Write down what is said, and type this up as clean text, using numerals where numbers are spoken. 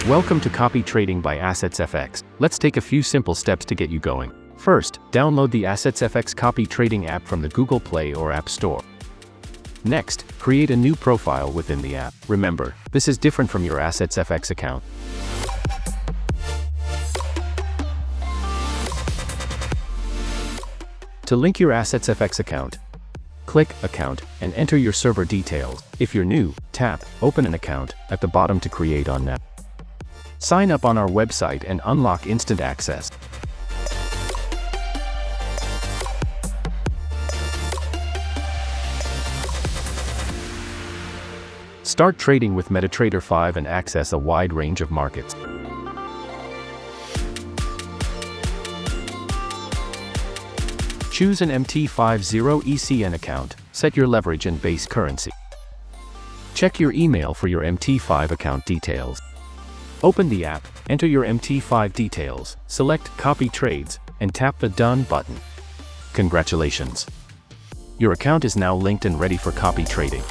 Welcome to Copy Trading by AssetsFX. Let's take a few simple steps to get you going. First, download the AssetsFX Copy Trading app from the Google Play or App Store. Next, create a new profile within the app. Remember, this is different from your AssetsFX account. To link your AssetsFX account, click Account and enter your server details. If you're new, tap Open an account at the bottom to create on app. Sign up on our website and unlock instant access. Start trading with MetaTrader 5 and access a wide range of markets. Choose an MT50 ECN account, set your leverage and base currency. Check your email for your MT5 account details. Open the app, enter your MT5 details, select Copy Trades, and tap the Done button. Congratulations! Your account is now linked and ready for copy trading.